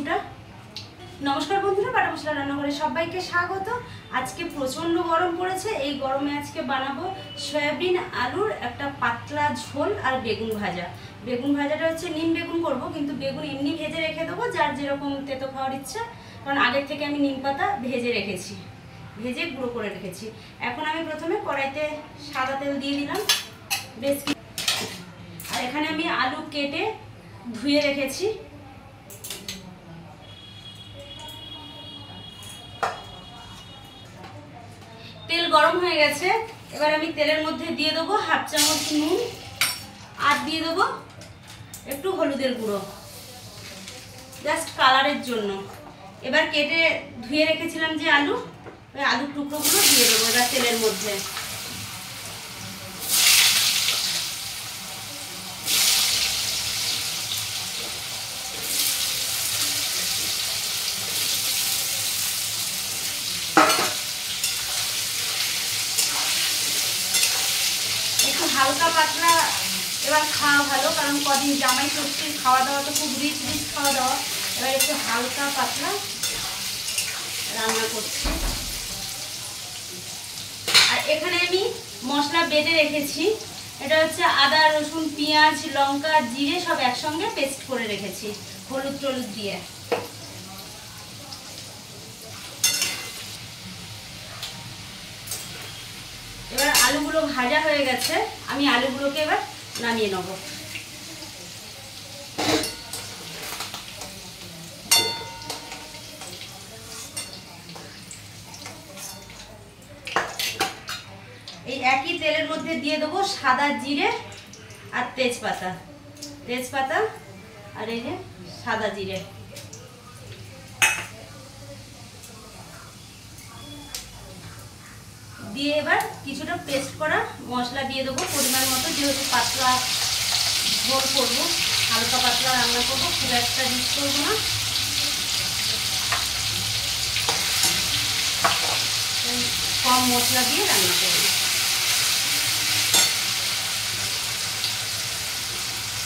কিছুটা। নমস্কার বন্ধুরা, বাটা মশলা রান্নাঘরে সবাইকে স্বাগত। আজকে প্রচন্ড গরম পড়েছে। এই গরমে আজকে বানাবো সয়াবিন আলুর একটা পাতলা ঝোল আর বেগুন ভাজা। বেগুন ভাজাটা হচ্ছে নিম বেগুন করব, কিন্তু বেগুন এমনি ভেজে রেখে দেবো, যার যেরকম তেতো খাওয়ার ইচ্ছা। কারণ আগের থেকে আমি নিম পাতা ভেজে রেখেছি, ভেজে গুঁড়ো করে রেখেছি। এখন আমি প্রথমে কড়াইতে সাদা তেল দিয়ে দিলাম বেশ। আর এখানে আমি আলু কেটে ধুয়ে রেখেছি। তেল গরম হয়ে গেছে। এবার আমি তেলের মধ্যে দিয়ে দেবো হাফ চামচ নুন, আর দিয়ে দেবো একটু হলুদের গুঁড়ো, জাস্ট কালারের জন্য। এবার কেটে ধুয়ে রেখেছিলাম যে আলু, ওই আলুর টুকরোগুলো দিয়ে দেবো এবার তেলের মধ্যে। হালকা পাতলা এবার খাওয়া ভালো, কারণ কদিন জামাই ষষ্ঠীর খাওয়া দাওয়া তো খুব রিচ খাওয়া দাওয়া। এবার একটু হালকা পাতলা রান্না করছি। আর এখানে আমি মশলা বেটে রেখেছি। এটা হচ্ছে আদা, রসুন, পেঁয়াজ, লঙ্কা, জিরে সব একসঙ্গে পেস্ট করে রেখেছি হলুদ টলুদ দিয়ে। এবার আলুগুলো ভাজা হয়ে গেছে, আমি আলুগুলোকে এবার নামিয়ে নেব। এই একই তেলের মধ্যে দিয়ে দেবো সাদা জিরে আর তেজপাতা, আর এই যে সাদা জিরে দিয়ে এবার কিছুটা পেস্ট করা মশলা দিয়ে দেবো পরিমাণ মতো। যেহেতু পাতলা ঝোল করবো, হালকা পাতলা রান্না করবো, খুব একটা রিচ করবো না। কম মশলা দিয়ে রান্না করবো।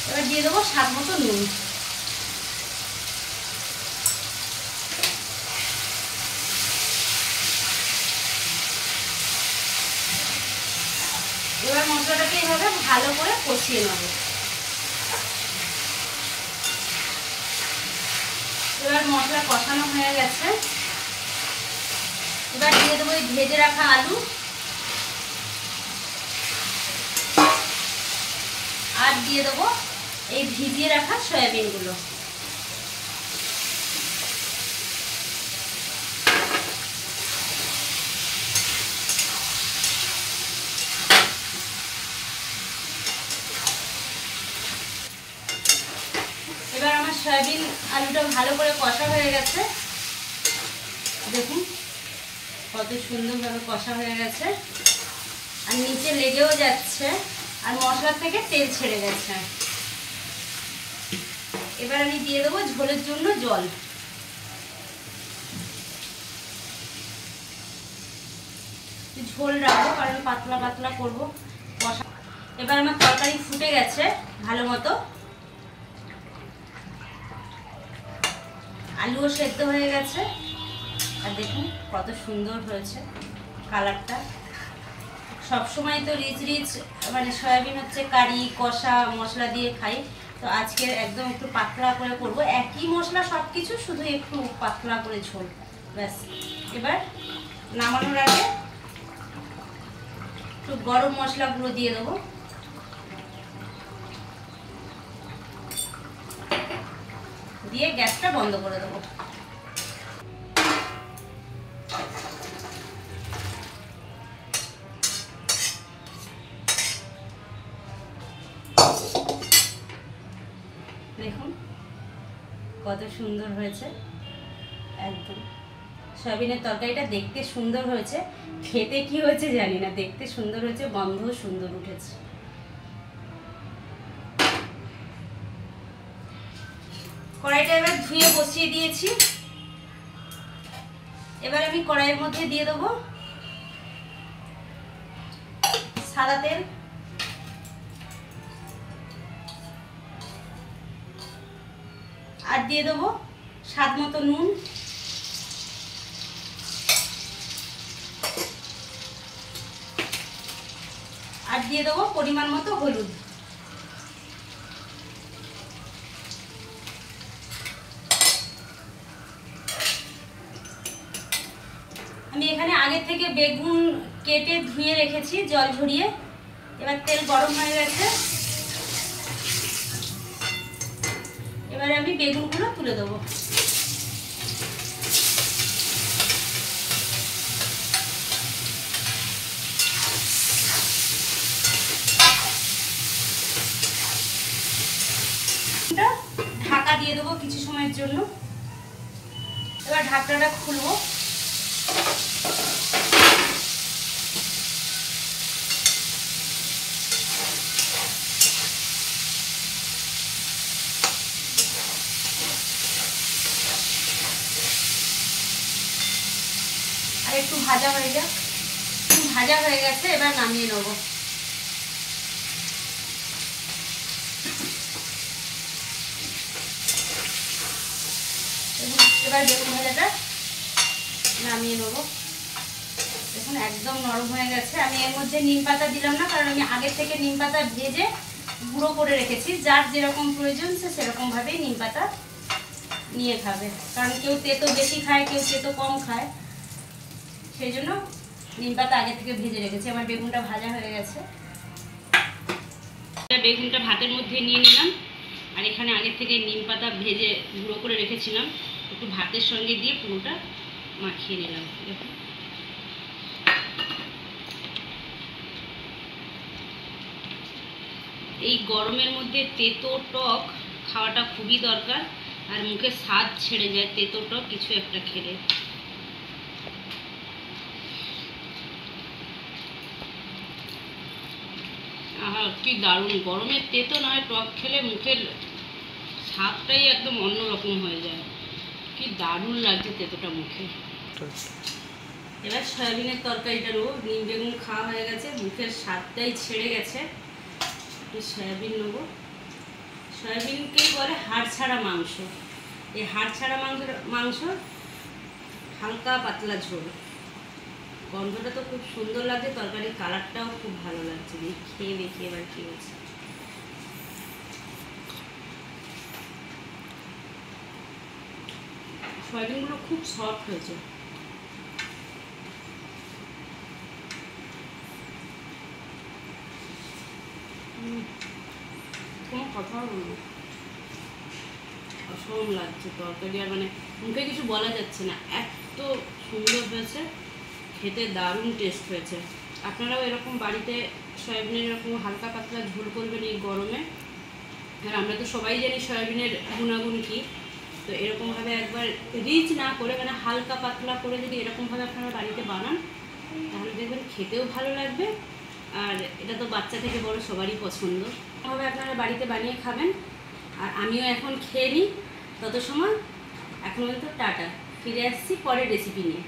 এবার দিয়ে দেবো স্বাদ মতো নুন। এবার মশলাটাকে এইভাবে ভালো করে কষিয়ে নেব। এবার মশলা কষানো হয়ে গেছে। এবার দিয়ে দেবো এই ভেজে রাখা আলু, আর দিয়ে দেবো এই ভিজিয়ে রাখা সয়াবিনগুলো। এবার আমার সয়াবিন আলুটা ভালো করে কষা হয়ে গেছে। দেখুন কত সুন্দরভাবে কষা হয়ে গেছে, আর নিচে লেগেও যাচ্ছে, আর মশলা থেকে তেল ছেড়ে গেছে। এবার আমি দিয়ে দেবো ঝোলের জন্য জল। ঝোল রাখবো কারণ পাতলা পাতলা করবো কষা। এবার আমার তরকারি ফুটে গেছে ভালো মতো, আলুও সেদ্ধ হয়ে গেছে। আর দেখুন কত সুন্দর হয়েছে কালারটা। সবসময় তো রিচ মানে সয়াবিন হচ্ছে কারি কষা মশলা দিয়ে খাই, তো আজকে একদম একটু পাতলা করে করব। একই মশলা সব কিছু, শুধু একটু পাতলা করে ঝোল, ব্যাস। এবার নামানোর আগে একটু গরম মশলাগুলো দিয়ে দেবো। দিয়ে গ্যাসটা বন্ধ করে দেবো। দেখুন কত সুন্দর হয়েছে। একদম সয়াবিনের তরকারিটা দেখতে সুন্দর হয়েছে, খেতে কি হয়েছে জানি না, দেখতে সুন্দর হয়েছে, গন্ধও সুন্দর উঠেছে। কড়াইটা এবার ধুয়ে বসিয়ে দিয়েছি। এবার আমি কড়াইয়ের মধ্যে দিয়ে দেবো সাদা তেল, আর দিয়ে দেবো স্বাদ মতো নুন, আর দিয়ে দেবো পরিমাণ মতো হলুদ। আমি এখানে আগে থেকে বেগুন কেটে ধুয়ে রেখেছি জল ঝরিয়ে। এবার তেল গরম হয়ে গেছে, এবারে আমি বেগুনগুলো তুলে দেবো। ঢাকা দিয়ে দেবো কিছু সময়ের জন্য। এবার ঢাকনাটা খুলবো। আর একটু ভাজা হয়ে যাক। ভাজা হয়ে গেছে, এবার নামিয়ে নেব। এবার বেগুন ভাজাটা নামিয়ে নেব। দেখুন একদম নরম হয়ে গেছে। আমি এর মধ্যে নিম পাতা দিলাম না, কারণ আমি আগে থেকে নিম পাতা ভেজে গুঁড়ো করে রেখেছি। যার যেরকম প্রয়োজন সে সেরকমভাবেই নিম পাতা নিয়ে খাবে, কারণ কেউ তেতো বেশি খায়, কেউ তেতো কম খায়, সেই জন্য নিম পাতা আগে থেকে ভেজে রেখেছি। আমার বেগুনটা ভাজা হয়ে গেছে। বেগুনটা ভাতের মধ্যে নিয়ে নিলাম, আর এখানে আগে থেকে নিম পাতা ভেজে গুঁড়ো করে রেখেছিলাম, একটু ভাতের সঙ্গে দিয়ে পুরোটা মাখিয়ে নিলাম। দেখুন এই গরমের মধ্যে তেতো টক খাওয়াটা খুবই দরকার, আর মুখে স্বাদ ছেড়ে যায় তেতো টক কিছু একটা খেলে। আহা কি দারুণ! গরমের তেতো নয় টক খেলে মুখের স্বাদটাই একদম অন্যরকম হয়ে যায়। কি দারুণ লাগছে তেতোটা মুখে। এবার সয়াবিনের তরকারিটা নেবো। নিম বেগুন খাওয়া হয়ে গেছে, মুখের স্বাদটাই ছেড়ে গেছে। একটু সয়াবিন নেবো। সয়াবিনকেই বলে হাড় ছাড়া মাংস। এই হাড় ছাড়া মাংস হালকা পাতলা ঝোল। গন্ধটা তো খুব সুন্দর লাগছে, তরকারির কালারটাও খুব ভালো লাগছে। খেয়ে দেখি এবার কি হচ্ছে। সয়াবিনগুলো খুব সফট হয়েছে। কোনো কথা বলবো, অসম লাগছে তরকারি, আর মানে মুখে কিছু বলা যাচ্ছে না, এত সুন্দর হয়েছে, খেতে দারুণ টেস্ট হয়েছে। আপনারাও এরকম বাড়িতে সয়াবিনের এরকম হালকা পাতলা ঝোল করবেন এই গরমে। আর আমরা তো সবাই জানি সয়াবিনের গুণাগুণ কী, তো এরকমভাবে একবার রিচ না করে মানে হালকা পাতলা করে যদি এরকমভাবে আপনারা বাড়িতে বানান, তাহলে দেখবেন খেতেও ভালো লাগবে, আর এটা তো বাচ্চা থেকে বড় সবারই পছন্দ। এভাবে আপনারা বাড়িতে বানিয়ে খাবেন। আর আমিও এখন খেয়ে নিই, তত সময় এখন পর্যন্ত টাটা। ফিরে আসছি পরের রেসিপি নিয়ে।